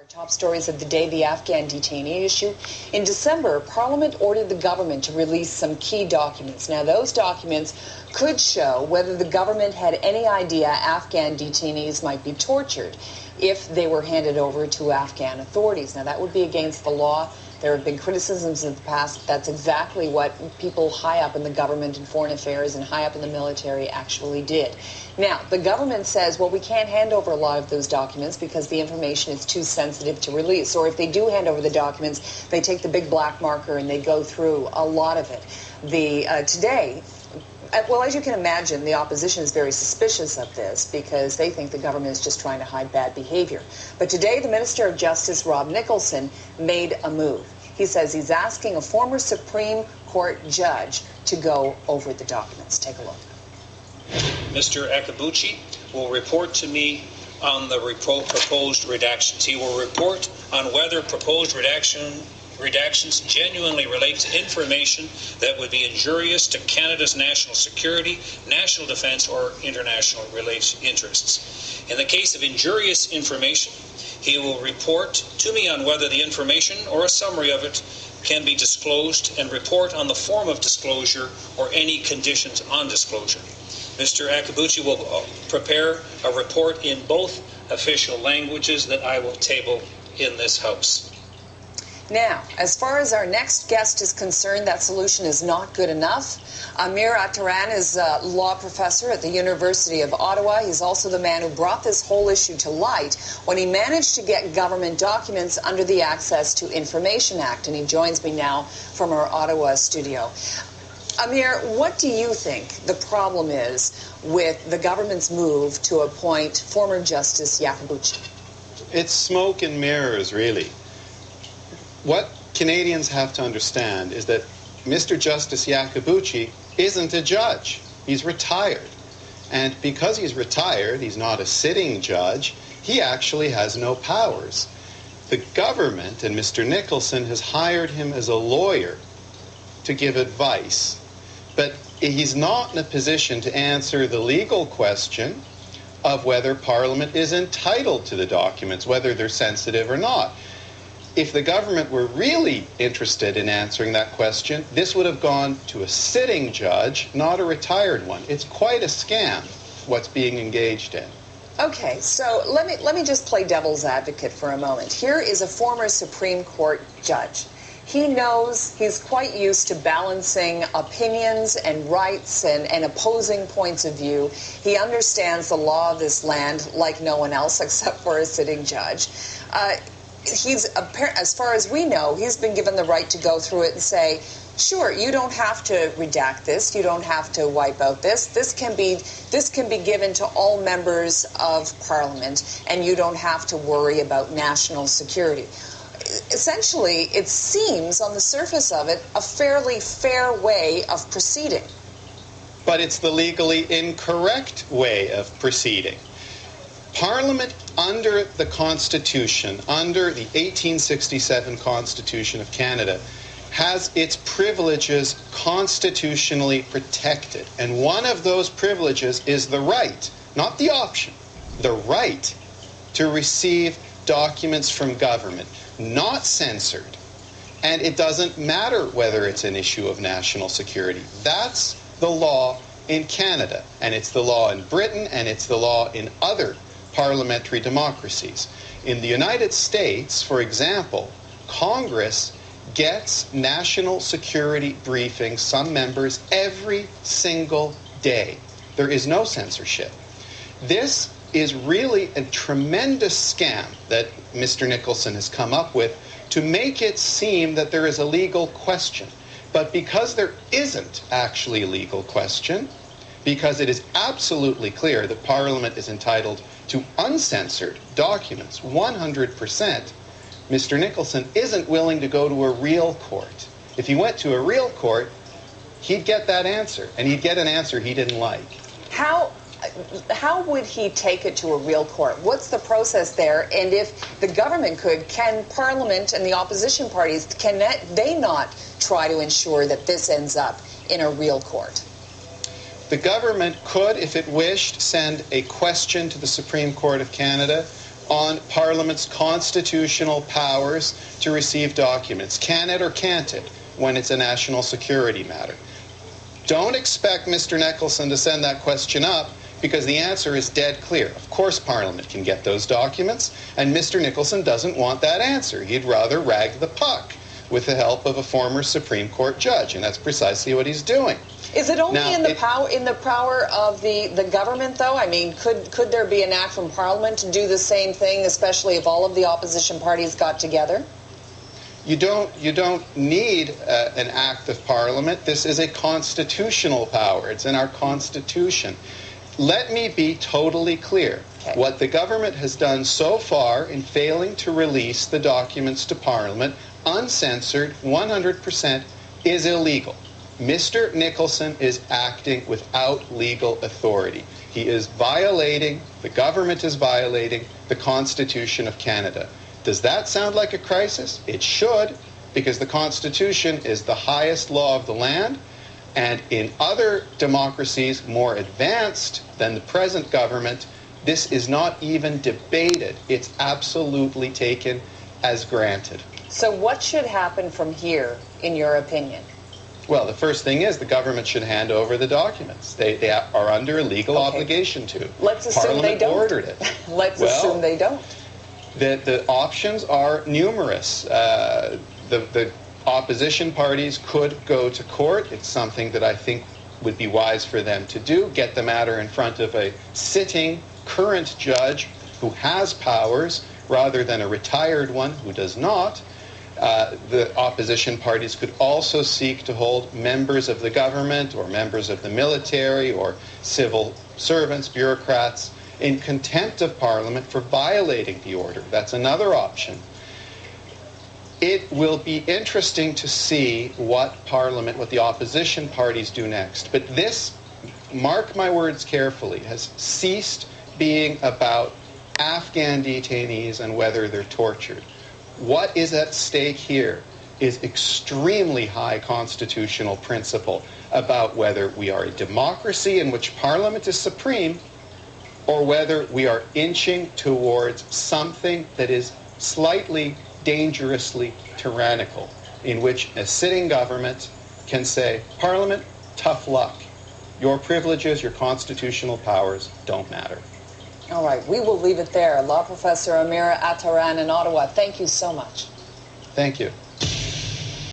Top stories of the day, the Afghan detainee issue. In December, Parliament ordered the government to release some key documents. Now, those documents could show whether the government had any idea Afghan detainees might be tortured if they were handed over to Afghan authorities. Now, that would be against the law. There have been criticisms in the past. That's exactly what people high up in the government and foreign affairs and high up in the military actually did. Now, the government says, well, we can't hand over a lot of those documents because the information is too sensitive to release. Or if they do hand over the documents, they take the big black marker and they go through a lot of it. Today, well, as you can imagine, the opposition is very suspicious of this because they think the government is just trying to hide bad behavior. But today, the Minister of Justice, Rob Nicholson, made a move. He says he's asking a former Supreme Court judge to go over the documents. Take a look. Mr. Akabuchi will report to me on the proposed redactions. He will report on whether proposed redactions genuinely relate to information that would be injurious to Canada's national security, national defence, or international interests. In the case of injurious information, he will report to me on whether the information or a summary of it can be disclosed and report on the form of disclosure or any conditions on disclosure. Mr. Akabuchi will prepare a report in both official languages that I will table in this House. Now, as far as our next guest is concerned, that solution is not good enough. Amir Attaran is a law professor at the University of Ottawa. He's also the man who brought this whole issue to light when he managed to get government documents under the Access to Information Act. And he joins me now from our Ottawa studio. Amir, what do you think the problem is with the government's move to appoint former Justice Yakabuchi? It's smoke and mirrors, really. What Canadians have to understand is that Mr. Justice Yakabuchi isn't a judge. He's retired. And because he's retired, he's not a sitting judge, he actually has no powers. The government and Mr. Nicholson has hired him as a lawyer to give advice. But he's not in a position to answer the legal question of whether Parliament is entitled to the documents, whether they're sensitive or not. If the government were really interested in answering that question, this would have gone to a sitting judge, not a retired one. It's quite a scam, what's being engaged in. Okay, so let me just play devil's advocate for a moment. Here is a former Supreme Court judge. He knows, he's quite used to balancing opinions and rights and opposing points of view. He understands the law of this land like no one else except for a sitting judge. As far as we know, he's been given the right to go through it and say, sure, you don't have to redact this, you don't have to wipe out this. This can be given to all members of Parliament, and you don't have to worry about national security. Essentially, it seems on the surface of it a fairly fair way of proceeding. But it's the legally incorrect way of proceeding. Parliament, under the Constitution, under the 1867 Constitution of Canada, has its privileges constitutionally protected. And one of those privileges is the right, not the option, the right to receive documents from government, not censored. And it doesn't matter whether it's an issue of national security. That's the law in Canada, and it's the law in Britain, and it's the law in other parliamentary democracies. In the United States, for example, Congress gets national security briefings, some members, every single day. There is no censorship. This is really a tremendous scam that Mr. Nicholson has come up with to make it seem that there is a legal question. But because there isn't actually a legal question, because it is absolutely clear that Parliament is entitled to uncensored documents, 100%, Mr. Nicholson isn't willing to go to a real court. If he went to a real court, he'd get that answer, and he'd get an answer he didn't like. How would he take it to a real court? What's the process there? And if the government could, can Parliament and the opposition parties, can they not try to ensure that this ends up in a real court? The government could, if it wished, send a question to the Supreme Court of Canada on Parliament's constitutional powers to receive documents. Can it or can't it when it's a national security matter? Don't expect Mr. Nicholson to send that question up, because the answer is dead clear. Of course Parliament can get those documents, and Mr. Nicholson doesn't want that answer. He'd rather rag the puck with the help of a former Supreme Court judge, and that's precisely what he's doing. Is it only in the power of the government, though? I mean, could there be an act from Parliament to do the same thing, especially if all of the opposition parties got together? You don't need an act of Parliament. This is a constitutional power. It's in our Constitution. Let me be totally clear. Okay. What the government has done so far in failing to release the documents to Parliament, uncensored, 100%, is illegal. Mr. Nicholson is acting without legal authority. He is violating, the government is violating, the Constitution of Canada. Does that sound like a crisis? It should, because the Constitution is the highest law of the land, and in other democracies more advanced than the present government, this is not even debated. It's absolutely taken as granted. So what should happen from here, in your opinion? Well, the first thing is the government should hand over the documents. They are under a legal obligation to. Let's assume they don't. Parliament ordered it. Let's assume they don't. The options are numerous. The opposition parties could go to court. It's something that I think would be wise for them to do. Get the matter in front of a sitting current judge who has powers rather than a retired one who does not. The opposition parties could also seek to hold members of the government or members of the military or civil servants, bureaucrats, in contempt of Parliament for violating the order. That's another option. It will be interesting to see what Parliament, what the opposition parties do next. But this, mark my words carefully, has ceased being about Afghan detainees and whether they're tortured. What is at stake here is extremely high constitutional principle about whether we are a democracy in which Parliament is supreme, or whether we are inching towards something that is slightly, dangerously tyrannical, in which a sitting government can say, Parliament, tough luck. Your privileges, your constitutional powers don't matter. All right, we will leave it there. Law Professor Amir Attaran in Ottawa, thank you so much. Thank you.